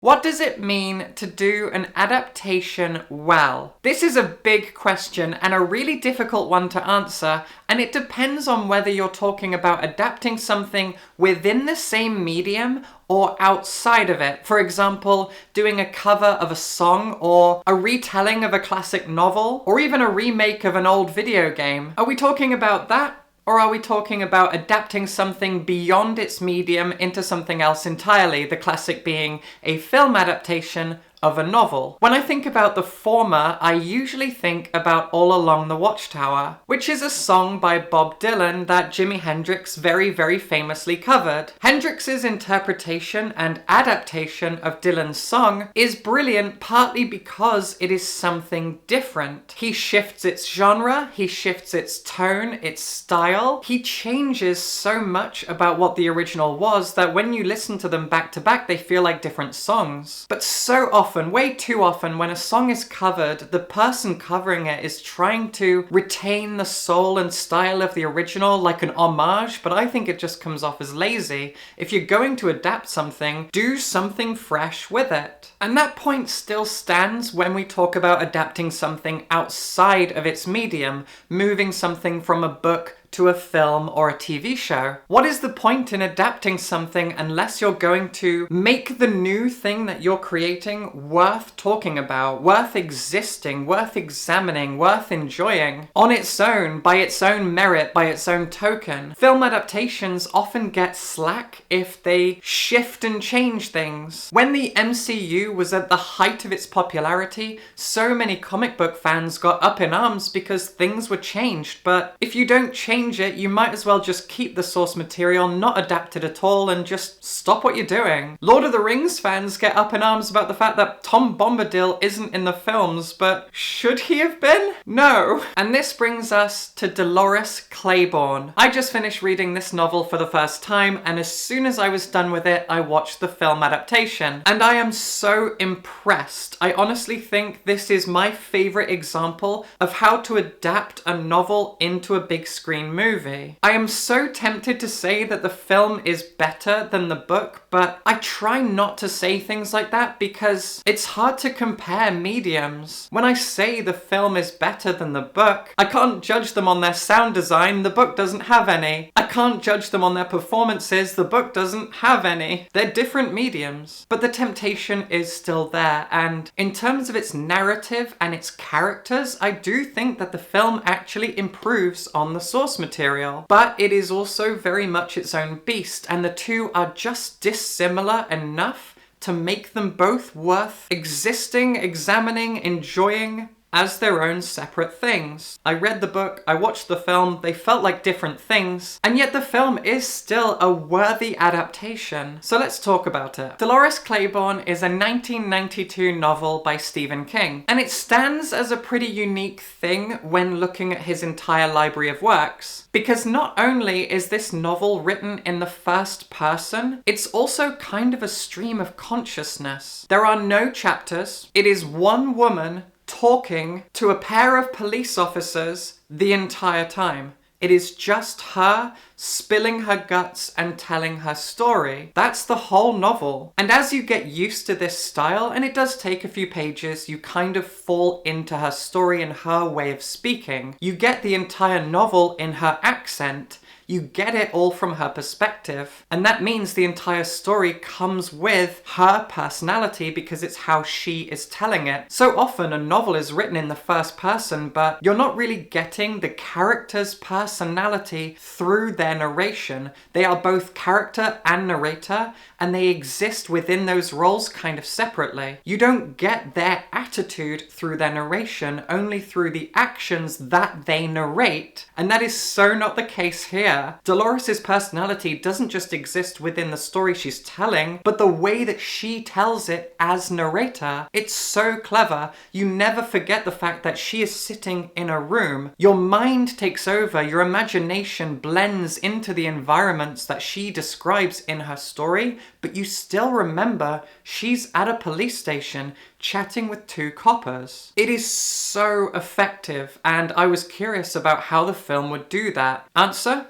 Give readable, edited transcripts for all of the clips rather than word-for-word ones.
What does it mean to do an adaptation well? This is a big question and a really difficult one to answer, and it depends on whether you're talking about adapting something within the same medium or outside of it. For example, doing a cover of a song or a retelling of a classic novel or even a remake of an old video game. Are we talking about that? Or are we talking about adapting something beyond its medium into something else entirely, the classic being a film adaptation of a novel? When I think about the former, I usually think about All Along the Watchtower, which is a song by Bob Dylan that Jimi Hendrix very famously covered. Hendrix's interpretation and adaptation of Dylan's song is brilliant, partly because it is something different. He shifts its genre, he shifts its tone, its style. He changes so much about what the original was that when you listen to them back to back, they feel like different songs. But so often, way too often, when a song is covered, the person covering it is trying to retain the soul and style of the original, like an homage, but I think it just comes off as lazy. If you're going to adapt something, do something fresh with it. And that point still stands when we talk about adapting something outside of its medium, moving something from a book to a film or a TV show. What is the point in adapting something unless you're going to make the new thing that you're creating worth talking about, worth existing, worth examining, worth enjoying on its own, by its own merit, by its own token? Film adaptations often get slack if they shift and change things. When the MCU was at the height of its popularity, so many comic book fans got up in arms because things were changed, but if you don't change it, you might as well just keep the source material, not adapt it at all, and just stop what you're doing. Lord of the Rings fans get up in arms about the fact that Tom Bombadil isn't in the films, but should he have been? No. And this brings us to Dolores Claiborne. I just finished reading this novel for the first time, and as soon as I was done with it, I watched the film adaptation. And I am so impressed. I honestly think this is my favorite example of how to adapt a novel into a big screen movie. I am so tempted to say that the film is better than the book, but I try not to say things like that because it's hard to compare mediums. When I say the film is better than the book, I can't judge them on their sound design, the book doesn't have any. I can't judge them on their performances, the book doesn't have any. They're different mediums. But the temptation is still there, and in terms of its narrative and its characters, I do think that the film actually improves on the source material. But it is also very much its own beast, and the two are just dissimilar enough to make them both worth existing, examining, enjoying as their own separate things. I read the book, I watched the film, they felt like different things, and yet the film is still a worthy adaptation. So let's talk about it. Dolores Claiborne is a 1992 novel by Stephen King, and it stands as a pretty unique thing when looking at his entire library of works, because not only is this novel written in the first person, it's also kind of a stream of consciousness. There are no chapters, it is one woman talking to a pair of police officers the entire time. It is just her spilling her guts and telling her story. That's the whole novel. And as you get used to this style, and it does take a few pages, you kind of fall into her story and her way of speaking. You get the entire novel in her accent. You get it all from her perspective, and that means the entire story comes with her personality because it's how she is telling it. So often a novel is written in the first person, but you're not really getting the character's personality through their narration. They are both character and narrator, and they exist within those roles kind of separately. You don't get their attitude through their narration, only through the actions that they narrate, and that is so not the case here. Dolores' personality doesn't just exist within the story she's telling, but the way that she tells it as narrator. It's so clever. You never forget the fact that she is sitting in a room. Your mind takes over, your imagination blends into the environments that she describes in her story, but you still remember she's at a police station chatting with two coppers. It is so effective, and I was curious about how the film would do that. Answer?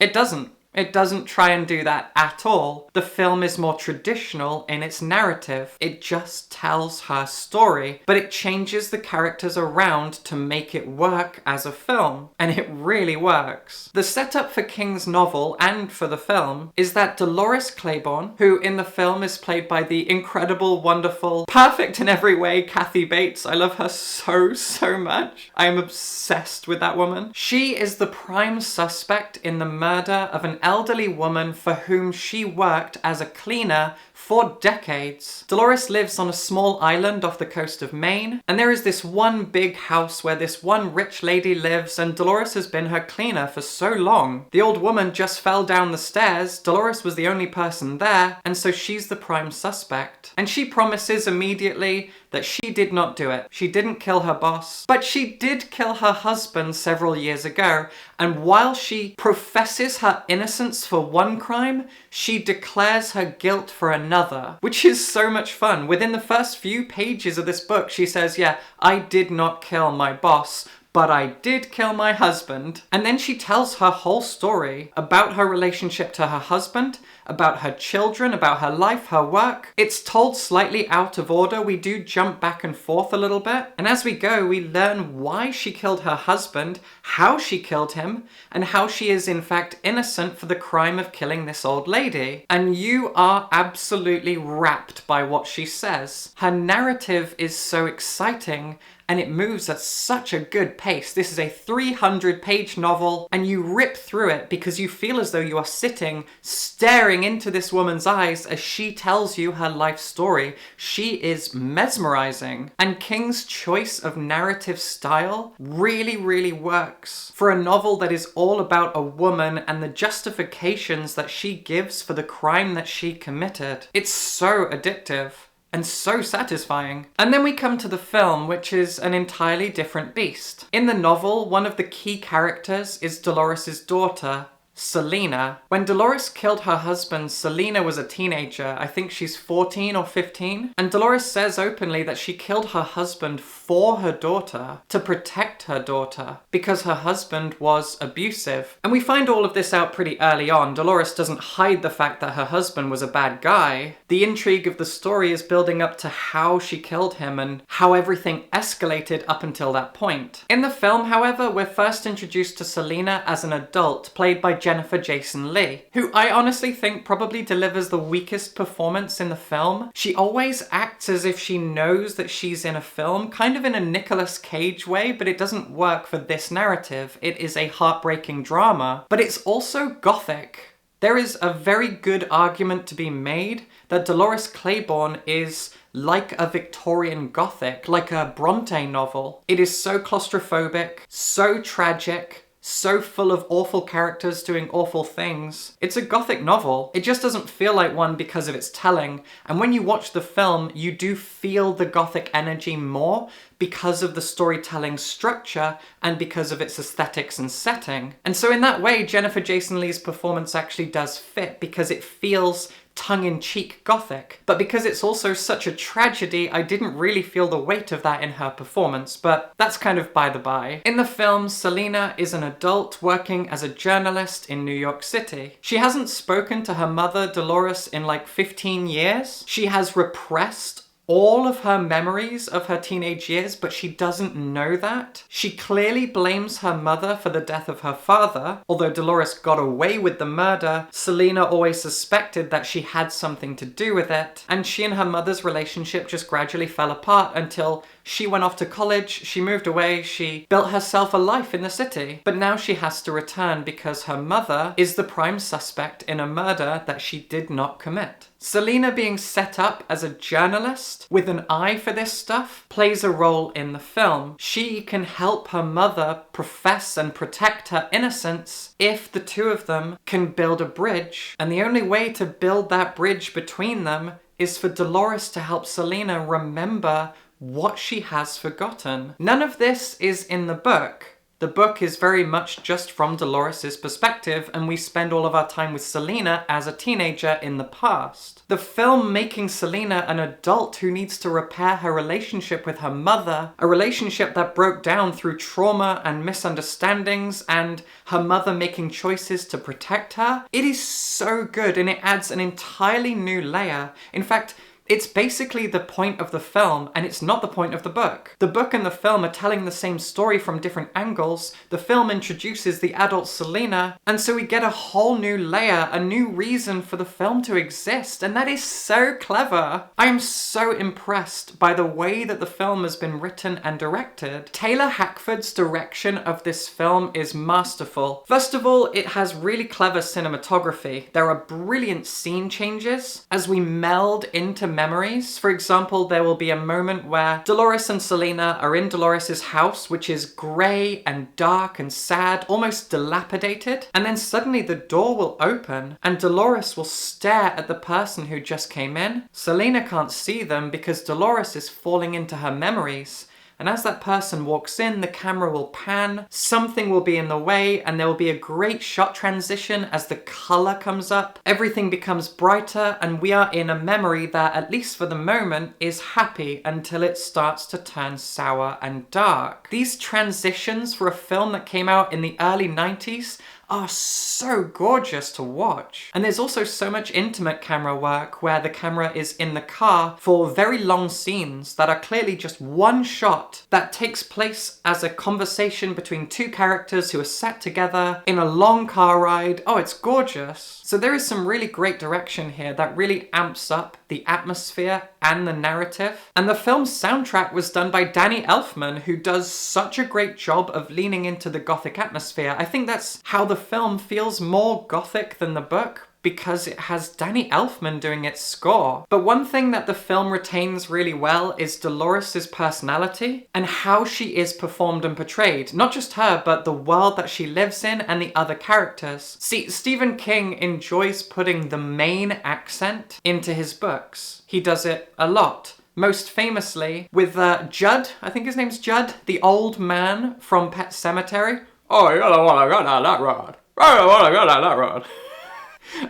It doesn't. It doesn't try and do that at all. The film is more traditional in its narrative. It just tells her story, but it changes the characters around to make it work as a film, and it really works. The setup for King's novel and for the film is that Dolores Claiborne, who in the film is played by the incredible, wonderful, perfect in every way Kathy Bates. I love her so much. I am obsessed with that woman. She is the prime suspect in the murder of an elderly woman for whom she worked as a cleaner for decades. Dolores lives on a small island off the coast of Maine, and there is this one big house where this one rich lady lives, and Dolores has been her cleaner for so long. The old woman just fell down the stairs, Dolores was the only person there, and so she's the prime suspect. And she promises immediately that she did not do it. She didn't kill her boss, but she did kill her husband several years ago, and while she professes her innocence for one crime, she declares her guilt for another, which is so much fun. Within the first few pages of this book, she says, yeah, I did not kill my boss, but I did kill my husband. And then she tells her whole story about her relationship to her husband, about her children, about her life, her work. It's told slightly out of order. We do jump back and forth a little bit. And as we go, we learn why she killed her husband, how she killed him, and how she is in fact innocent for the crime of killing this old lady. And you are absolutely rapt by what she says. Her narrative is so exciting, and it moves at such a good pace. This is a 300-page novel, and you rip through it because you feel as though you are sitting, staring into this woman's eyes as she tells you her life story. She is mesmerizing. And King's choice of narrative style really works for a novel that is all about a woman and the justifications that she gives for the crime that she committed. It's so addictive and so satisfying. And then we come to the film, which is an entirely different beast. In the novel, one of the key characters is Dolores' daughter, Selena. When Dolores killed her husband, Selena was a teenager. I think she's 14 or 15. And Dolores says openly that she killed her husband for her daughter, to protect her daughter, because her husband was abusive. And we find all of this out pretty early on. Dolores doesn't hide the fact that her husband was a bad guy. The intrigue of the story is building up to how she killed him and how everything escalated up until that point. In the film, however, we're first introduced to Selena as an adult, played by Jennifer Jason Leigh, who I honestly think probably delivers the weakest performance in the film. She always acts as if she knows that she's in a film, kind of in a Nicolas Cage way, but it doesn't work for this narrative. It is a heartbreaking drama, but it's also gothic. There is a very good argument to be made that Dolores Claiborne is like a Victorian Gothic, like a Bronte novel. It is so claustrophobic, so tragic, so full of awful characters doing awful things. It's a Gothic novel. It just doesn't feel like one because of its telling. And when you watch the film, you do feel the Gothic energy more because of the storytelling structure and because of its aesthetics and setting. And so in that way, Jennifer Jason Leigh's performance actually does fit because it feels tongue-in-cheek Gothic. But because it's also such a tragedy, I didn't really feel the weight of that in her performance, but that's kind of by the by. In the film, Selena is an adult working as a journalist in New York City. She hasn't spoken to her mother, Dolores, in like 15 years. She has repressed all of her memories of her teenage years, but she doesn't know that. She clearly blames her mother for the death of her father. Although Dolores got away with the murder, Selena always suspected that she had something to do with it, and she and her mother's relationship just gradually fell apart until she went off to college, she moved away, she built herself a life in the city. But now she has to return because her mother is the prime suspect in a murder that she did not commit. Selena being set up as a journalist with an eye for this stuff plays a role in the film. She can help her mother profess and protect her innocence if the two of them can build a bridge. And the only way to build that bridge between them is for Dolores to help Selena remember what she has forgotten. None of this is in the book. The book is very much just from Dolores' perspective, and we spend all of our time with Selena as a teenager in the past. The film making Selena an adult who needs to repair her relationship with her mother, a relationship that broke down through trauma and misunderstandings and her mother making choices to protect her. It is so good, and it adds an entirely new layer. In fact, it's basically the point of the film, and it's not the point of the book. The book and the film are telling the same story from different angles. The film introduces the adult Selena, and so we get a whole new layer, a new reason for the film to exist, and that is so clever. I am so impressed by the way that the film has been written and directed. Taylor Hackford's direction of this film is masterful. First of all, it has really clever cinematography. There are brilliant scene changes as we meld into memories. For example, there will be a moment where Dolores and Selena are in Dolores' house, which is grey and dark and sad, almost dilapidated, and then suddenly the door will open and Dolores will stare at the person who just came in. Selena can't see them because Dolores is falling into her memories. And as that person walks in, the camera will pan, something will be in the way, and there will be a great shot transition as the color comes up. Everything becomes brighter, and we are in a memory that, at least for the moment, is happy until it starts to turn sour and dark. These transitions for a film that came out in the early 90s are so gorgeous to watch. And there's also so much intimate camera work where the camera is in the car for very long scenes that are clearly just one shot that takes place as a conversation between two characters who are sat together in a long car ride. Oh, it's gorgeous. So there is some really great direction here that really amps up the atmosphere and the narrative. And the film's soundtrack was done by Danny Elfman, who does such a great job of leaning into the gothic atmosphere. I think that's how the film feels more gothic than the book, because it has Danny Elfman doing its score. But one thing that the film retains really well is Dolores' personality and how she is performed and portrayed. Not just her, but the world that she lives in and the other characters. See, Stephen King enjoys putting the Maine accent into his books. He does it a lot. Most famously with Judd, I think his name's Judd, the old man from Pet Sematary. Oh, you don't want to go down that road. I don't want to go down that road.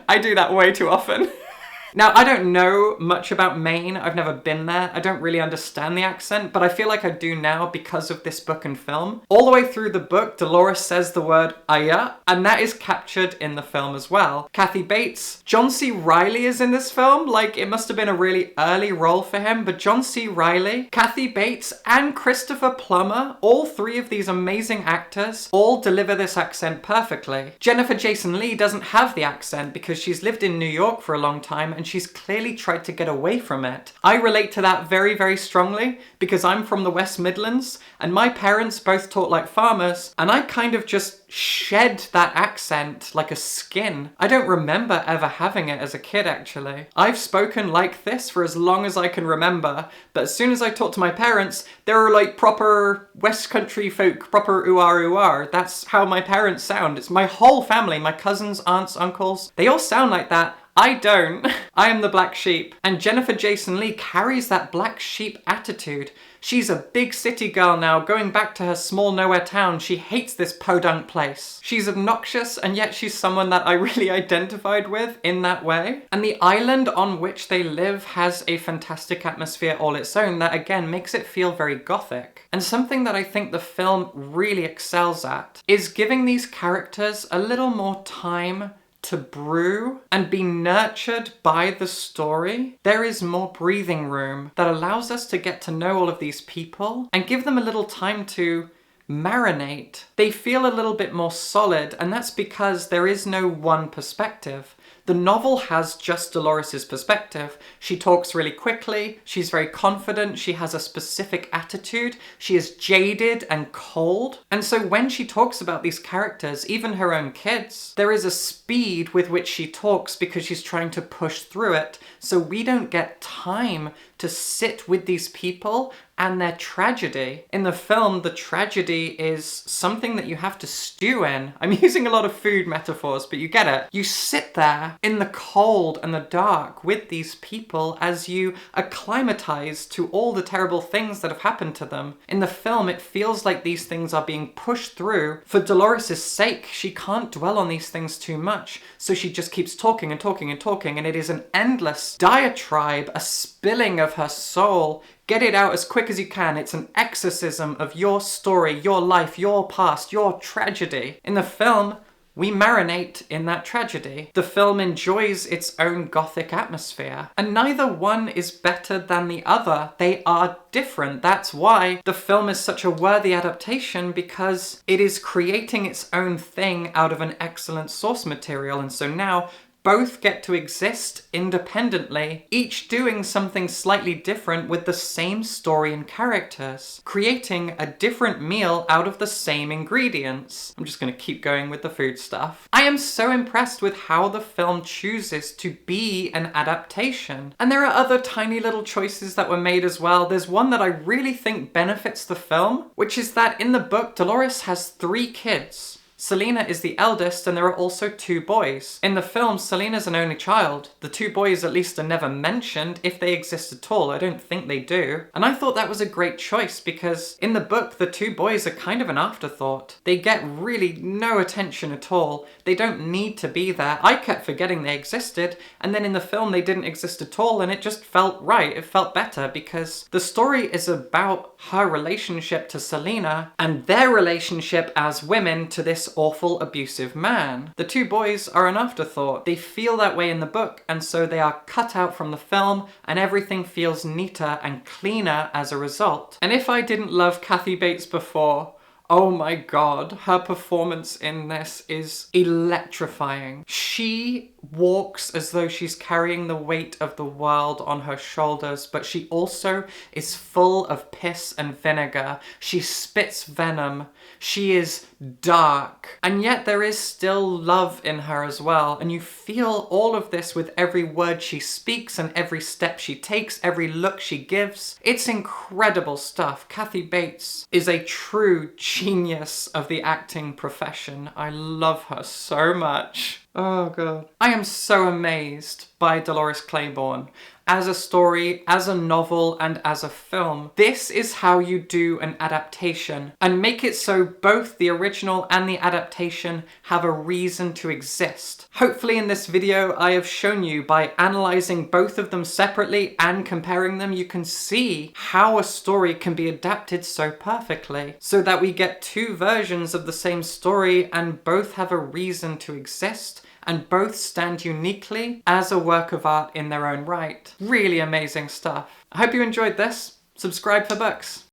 I do that way too often. Now, I don't know much about Maine. I've never been there. I don't really understand the accent, but I feel like I do now because of this book and film. All the way through the book, Dolores says the word "aya," and that is captured in the film as well. Kathy Bates. John C. Reilly is in this film. Like, it must have been a really early role for him, but John C. Reilly, Kathy Bates, and Christopher Plummer, all three of these amazing actors, all deliver this accent perfectly. Jennifer Jason Leigh doesn't have the accent because she's lived in New York for a long time, and she's clearly tried to get away from it. I relate to that very, very strongly because I'm from the West Midlands and my parents both talk like farmers, and I kind of just shed that accent like a skin. I don't remember ever having it as a kid, actually. I've spoken like this for as long as I can remember, but as soon as I talk to my parents, they're like proper West Country folk, proper ooar. That's how my parents sound. It's my whole family, my cousins, aunts, uncles, they all sound like that. I don't. I am the black sheep. And Jennifer Jason Leigh carries that black sheep attitude. She's a big city girl now, going back to her small nowhere town. She hates this podunk place. She's obnoxious, and yet she's someone that I really identified with in that way. And the island on which they live has a fantastic atmosphere all its own that again makes it feel very gothic. And something that I think the film really excels at is giving these characters a little more time to brew and be nurtured by the story. There is more breathing room that allows us to get to know all of these people and give them a little time to marinate. They feel a little bit more solid, and that's because there is no one perspective. The novel has just Dolores' perspective. She talks really quickly, she's very confident, she has a specific attitude, she is jaded and cold. And so when she talks about these characters, even her own kids, there is a speed with which she talks because she's trying to push through it. So we don't get time to sit with these people and their tragedy. In the film, the tragedy is something that you have to stew in. I'm using a lot of food metaphors, but you get it. You sit there in the cold and the dark with these people as you acclimatize to all the terrible things that have happened to them. In the film, it feels like these things are being pushed through. For Dolores' sake, she can't dwell on these things too much, so she just keeps talking and talking and talking, and it is an endless diatribe, a spilling of her soul. Get it out as quick as you can. It's an exorcism of your story, your life, your past, your tragedy. In the film, we marinate in that tragedy. The film enjoys its own gothic atmosphere, and neither one is better than the other. They are different. That's why the film is such a worthy adaptation, because it is creating its own thing out of an excellent source material. And so now both get to exist independently, each doing something slightly different with the same story and characters, creating a different meal out of the same ingredients. I'm just gonna keep going with the food stuff. I am so impressed with how the film chooses to be an adaptation. And there are other tiny little choices that were made as well. There's one that I really think benefits the film, which is that in the book, Dolores has 3 kids. Selena is the eldest, and there are also 2 boys. In the film, Selena's an only child. The 2 boys at least are never mentioned, if they exist at all. I don't think they do. And I thought that was a great choice, because in the book, the 2 boys are kind of an afterthought. They get really no attention at all. They don't need to be there. I kept forgetting they existed, and then in the film they didn't exist at all, and it just felt right. It felt better, because the story is about her relationship to Selena, and their relationship as women to this awful, abusive man. The 2 boys are an afterthought. They feel that way in the book, and so they are cut out from the film, and everything feels neater and cleaner as a result. And if I didn't love Kathy Bates before, oh my god, her performance in this is electrifying. She walks as though she's carrying the weight of the world on her shoulders, but she also is full of piss and vinegar. She spits venom. She is dark. And yet there is still love in her as well. And you feel all of this with every word she speaks and every step she takes, every look she gives. It's incredible stuff. Kathy Bates is a true genius of the acting profession. I love her so much. Oh god. I am so amazed by Dolores Claiborne. As a story, as a novel, and as a film. This is how you do an adaptation, and make it so both the original and the adaptation have a reason to exist. Hopefully in this video I have shown you, by analysing both of them separately and comparing them, you can see how a story can be adapted so perfectly, so that we get 2 versions of the same story and both have a reason to exist, and both stand uniquely as a work of art in their own right. Really amazing stuff. I hope you enjoyed this. Subscribe for books.